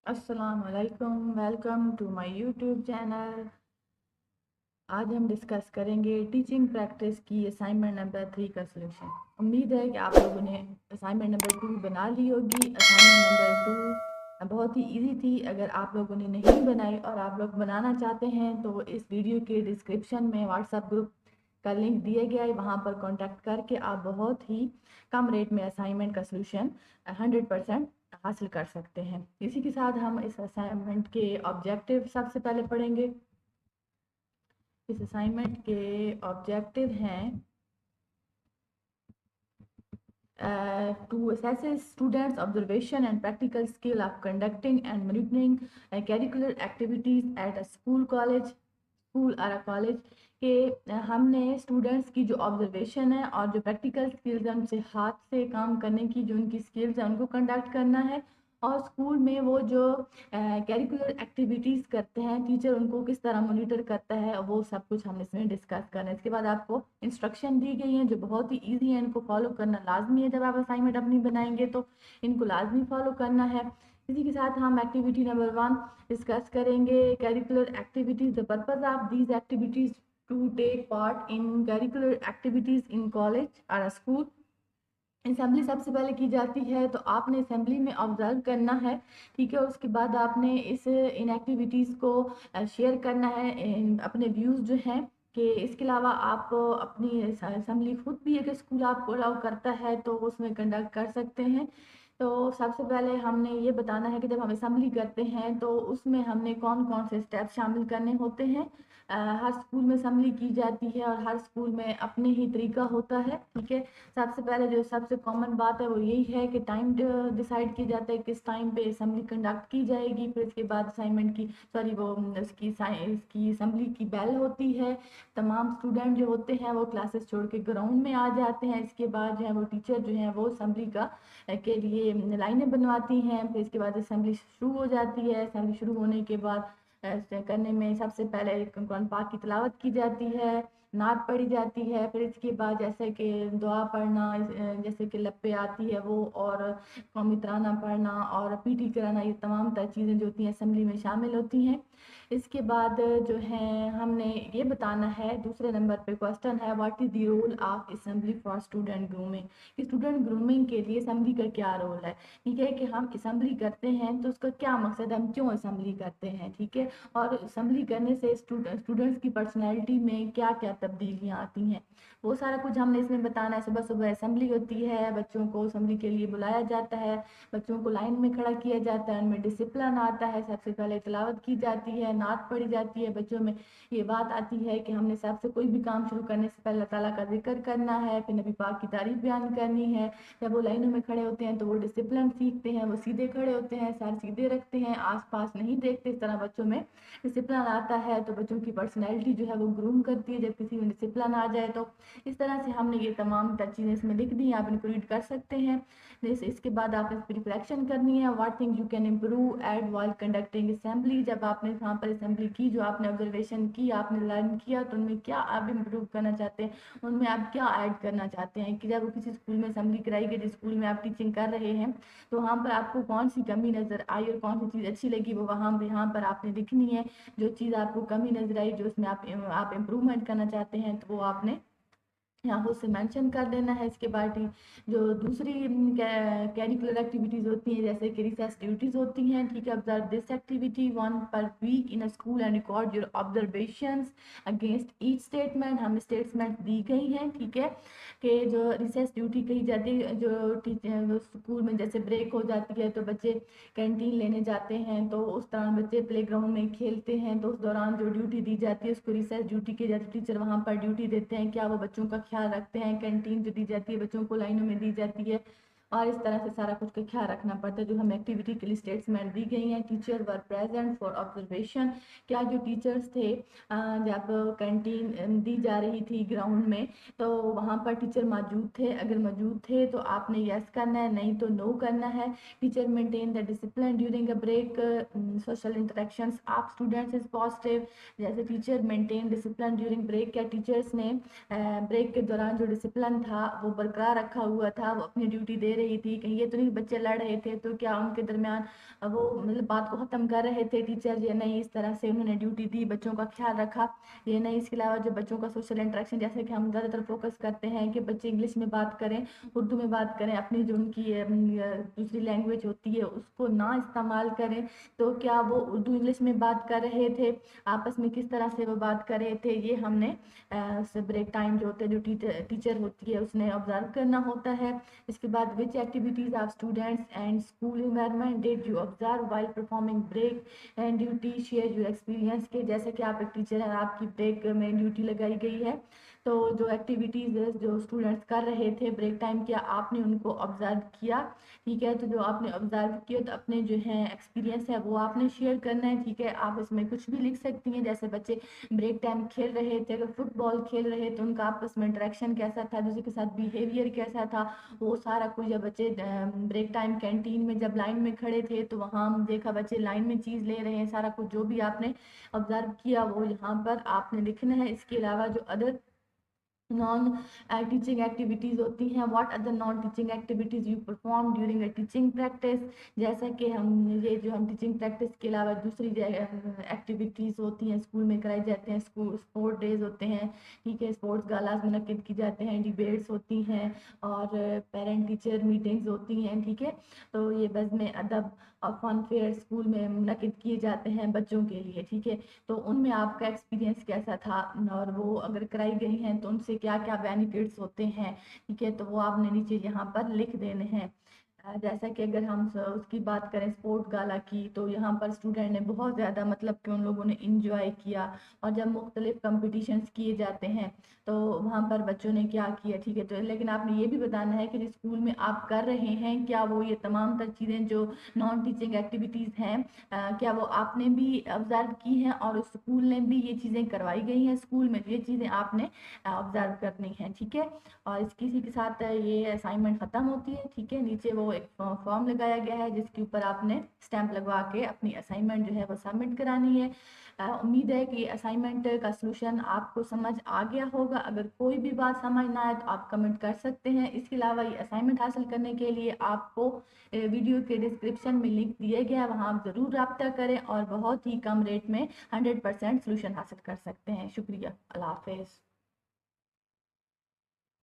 अस्सलाम वालेकुम, welcome to my YouTube channel. आज हम डिस्कस करेंगे टीचिंग प्रैक्टिस की असाइनमेंट नंबर 3 का सलूशन। उम्मीद है कि आप लोगों ने असाइनमेंट नंबर 2 बना ली होगी। असाइनमेंट नंबर 2 बहुत ही इजी थी। अगर आप लोगों ने नहीं बनाई और आप लोग बनाना चाहते हैं तो इस वीडियो के डिस्क्रिप्शन में व्हाट्सएप ग्रुप का लिंक दिया गया है, वहाँ पर कांटेक्ट करके आप बहुत ही कम रेट में असाइनमेंट का सलूशन 100% हासिल कर सकते हैं। इसी के साथ हम इस असाइनमेंट के ऑब्जेक्टिव सबसे पहले पढ़ेंगे। इस असाइनमेंट के ऑब्जेक्टिव हैं to assess students' observation and practical skill of conducting and monitoring curricular activities at a school, college, school और कॉलेज के हमने स्टूडेंट्स की जो ऑब्जर्वेशन है और जो प्रैक्टिकल स्किल्स है, उनसे हाथ से काम करने की जो उनकी स्किल्स है उनको कंडक्ट करना है। और स्कूल में वो जो करिकुलर एक्टिविटीज़ करते हैं, टीचर उनको किस तरह मॉनिटर करता है, वो सब कुछ हम इसमें डिस्कस करना है। इसके बाद आपको इंस्ट्रक्शन दी गई हैं जो बहुत ही ईजी है, इनको फॉलो करना लाजमी है। जब आप असाइनमेंट अपनी बनाएंगे तो इनको लाजमी फॉलो करना है। इसी के साथ हम एक्टिविटी नंबर 1 डिस्कस करेंगे। Curricular activities, the purpose of these activities to take part in curricular activities in college और स्कूल। असेंबली सबसे पहले की जाती है तो आपने असेंबली में ऑब्जर्व करना है, ठीक है। उसके बाद आपने इन एक्टिविटीज़ को शेयर करना है, अपने व्यूज़ जो हैं कि इसके अलावा आप अपनी असेंबली खुद भी अगर स्कूल आपको अलाउ करता है तो उसमें कंडक्ट कर सकते हैं। तो सबसे पहले हमने ये बताना है कि जब हम असेंबली करते हैं तो उसमें हमने कौन कौन से स्टेप शामिल करने होते हैं। हर स्कूल में असेंबली की जाती है और हर स्कूल में अपने ही तरीका होता है, ठीक है। सबसे पहले जो सबसे कॉमन बात है वो यही है कि टाइम डिसाइड किया जाता है किस टाइम पे असेंबली कंडक्ट की जाएगी। फिर इसके बाद असाइनमेंट की सॉरी वो इसकी असेंबली की बेल होती है। तमाम स्टूडेंट जो होते हैं वो क्लासेस छोड़ के ग्राउंड में आ जाते हैं। इसके बाद जो है वो टीचर जो है वो असेंबली के लिए लाइनें बनवाती हैं। फिर इसके बाद असेंबली शुरू हो जाती है। असेंबली शुरू होने के बाद करने में सबसे पहले कुरान पाक की तिलावत की जाती है, नात पढ़ी जाती है। फिर इसके बाद जैसे कि दुआ पढ़ना, जैसे कि लपे आती है वो, और कौमी तराना पढ़ना और पीटी कराना, ये तमाम तर चीज़ें जो होती हैं असेंबली में शामिल होती हैं। इसके बाद जो है हमने ये बताना है, दूसरे नंबर पे क्वेश्चन है what is the role of assembly for student grooming, कि स्टूडेंट ग्रूमिंग के लिए असेंबली का क्या रोल है। ठीक है, कि हम असेंबली करते हैं तो उसका क्या मकसद है, हम क्यों असेंबली करते हैं, ठीक है। और असेंबली करने से स्टूडेंट्स की पर्सनैलिटी में क्या क्या तब्दीलियाँ आती हैं, वो सारा कुछ हमने इसमें बताना है। सुबह सुबह असेंबली होती है, बच्चों को असेंबली के लिए बुलाया जाता है, बच्चों को लाइन में खड़ा किया जाता है, उनमें डिसिप्लिन आता है। सबसे पहले तिलावत की जाती है, नात पढ़ी जाती है। बच्चों में ये बात आती है कि हमने सबसे कोई भी काम शुरू करने से पहले अल्लाह ताला का जिक्र करना है, फिर नबी पाक की तारीफ बयान करनी है। जब वो लाइनों में खड़े होते हैं तो वो डिसिप्लिन सीखते हैं, वो सीधे खड़े होते हैं, सर सीधे रखते हैं, आसपास नहीं देखते। इस तरह बच्चों में डिसिप्लिन आता है तो बच्चों की पर्सनैलिटी जो है वो ग्रूम करती है जब किसी में डिसिप्लिन आ जाए तो। इस तरह से हमने ये तमाम चीज़ें इसमें लिख दी हैं, आप इनको रीड कर सकते हैं। जैसे इसके बाद आप इस पर रिफ्लेक्शन करनी है, what thing you can improve at while conducting assembly. जब आपने वहाँ पर असेंबली की, जो आपने ऑब्जर्वेशन की, आपने लर्न किया, तो उनमें क्या आप इम्प्रूव करना चाहते हैं, उनमें आप क्या ऐड करना चाहते हैं। कि जब किसी स्कूल में असेंबली कराई गई, जिस स्कूल में आप टीचिंग कर रहे हैं, तो वहाँ पर आपको कौन सी कमी नज़र आई और कौन सी चीज़ अच्छी लगी, वो वहाँ यहाँ पर आपने लिखनी है। जो चीज़ आपको कमी नज़र आई, जो उसमें आप इम्प्रूवमेंट करना चाहते हैं, तो वो आपने यहाँ उसे मेंशन कर देना है। इसके बाद जो दूसरी करिकुलर एक्टिविटीज़ होती हैं, जैसे कि रिसर्च ड्यूटीज़ होती हैं, ठीक है। Observe this activity 1 per week in a school and record your observations against each statement. हम स्टेटमेंट दी गई हैं, ठीक है। कि जो रिसर्च ड्यूटी कही जाती है, जो टीचर स्कूल में जैसे ब्रेक हो जाती है तो बच्चे कैंटीन लेने जाते हैं, तो उस दौरान बच्चे प्ले ग्राउंड में खेलते हैं, तो उस दौरान जो ड्यूटी दी जाती है उसको रिसर्च ड्यूटी की जाती है। टीचर वहाँ पर ड्यूटी देते हैं, क्या वो बच्चों का ख्याल रखते हैं। कैंटीन जो दी जाती है बच्चों को लाइनों में दी जाती है, और इस तरह से सारा कुछ का ख्याल रखना पड़ता है। जो हमें एक्टिविटी के लिए स्टेटमेंट दी गई हैं, teacher were present for observation, क्या जो टीचर्स थे जब कैंटीन दी जा रही थी ग्राउंड में, तो वहाँ पर टीचर मौजूद थे। अगर मौजूद थे तो आपने यस करना है, नहीं तो नो करना है। Teacher maintain the discipline during a break, social interactions of students is positive. जैसे teacher maintain discipline during break, क्या टीचर्स ने ब्रेक के दौरान जो डिसिप्लिन था वो बरकरार रखा हुआ था, वो अपनी ड्यूटी दे रही थी, कहीं ये तो नहीं बच्चे लड़ रहे थे तो क्या उनके दरमियान वो मतलब बात को ख़त्म कर रहे थे टीचर, या नहीं इस तरह से उन्होंने ड्यूटी दी, बच्चों का ख्याल रखा, ये नहीं। इसके अलावा जो बच्चों का सोशल इंटरेक्शन, जैसे कि हम ज़्यादातर फोकस करते हैं कि बच्चे इंग्लिश में बात करें, उर्दू में बात करें, अपनी जो उनकी दूसरी लैंग्वेज होती है उसको ना इस्तेमाल करें, तो क्या वो उर्दू इंग्लिश में बात कर रहे थे, आपस में किस तरह से वो बात कर रहे थे, ये हमने ब्रेक टाइम जो होते हैं, जो टीचर होती है उसने ऑब्जर्व करना होता है। इसके बाद which activities of students and school environment did you observe while performing break and duty, share your experience के। जैसे कि आप एक टीचर हैं, आपकी ब्रेक में ड्यूटी लगाई गई है, तो जो एक्टिविटीज़ जो स्टूडेंट्स कर रहे थे ब्रेक टाइम, किया आपने उनको ऑब्जर्व किया, ठीक है। तो जो आपने ऑब्जर्व किया तो अपने जो है एक्सपीरियंस है वो आपने शेयर करना है, ठीक है। आप इसमें कुछ भी लिख सकती हैं, जैसे बच्चे ब्रेक टाइम खेल रहे थे, अगर फुटबॉल खेल रहे तो उनका आपस में इंटरेक्शन कैसा था, दूसरे के साथ बिहेवियर कैसा था, वो सारा कुछ। जब बच्चे ब्रेक टाइम कैंटीन में जब लाइन में खड़े थे तो वहाँ हम देखा बच्चे लाइन में चीज़ ले रहे हैं, सारा कुछ जो भी आपने ऑब्जर्व किया वो यहाँ पर आपने लिखना है। इसके अलावा जो अदर नॉन टीचिंग एक्टिविटीज़ होती हैं, what other non teaching activities you perform during a teaching practice. जैसा कि हम ये जो हम टीचिंग प्रैक्टिस के अलावा दूसरी एक्टिविटीज़ होती हैं स्कूल में कराई जाते हैं, स्कूल स्पोर्ट डेज होते हैं, ठीक है, स्पोर्ट्स गालाज मुनक्किद की जाते हैं, डिबेट्स होती हैं और पेरेंट टीचर मीटिंग्स होती हैं, ठीक है। तो ये बज़्म अदब और फन फेयर स्कूल में मुनक्किद किए जाते हैं बच्चों के लिए, ठीक है। तो उनमें आपका एक्सपीरियंस कैसा था, और वो अगर कराई गई हैं तो उनसे क्या क्या बेनिफिट्स होते हैं, ठीक है। तो वो आपने नीचे यहाँ पर लिख देने हैं। जैसा कि अगर हम उसकी बात करें स्पोर्ट गाला की, तो यहाँ पर स्टूडेंट ने बहुत ज़्यादा मतलब कि उन लोगों ने इंजॉय किया, और जब मुख्तलिफ कंपटीशंस किए जाते हैं तो वहाँ पर बच्चों ने क्या किया, ठीक है। तो लेकिन आपने ये भी बताना है कि जिस स्कूल में आप कर रहे हैं क्या वो ये तमाम तर चीज़ें जो नॉन टीचिंग एक्टिविटीज़ हैं क्या वो आपने भी ऑब्जर्व की हैं और उस स्कूल ने भी ये चीज़ें करवाई गई हैं स्कूल में, ये चीज़ें आपने ऑब्जर्व करनी है, ठीक है। और इसी के साथ ये असाइनमेंट ख़त्म होती है, ठीक है। नीचे वो एक फॉर्म लगाया गया है जिसके ऊपर आपने स्टैंप लगवा के अपनी असाइनमेंट जो है वो सबमिट करानी है। उम्मीद है कि असाइनमेंट का सलूशन आपको समझ आ गया होगा। अगर कोई भी बात समझ ना आए तो आप कमेंट कर सकते हैं। इसके अलावा ये असाइनमेंट हासिल करने के लिए आपको वीडियो के डिस्क्रिप्शन में लिंक दिए गया है, वहाँ आप ज़रूर रब्ता करें और बहुत ही कम रेट में 100% सलूशन हासिल कर सकते हैं। शुक्रिया, अल्लाह हाफिज़।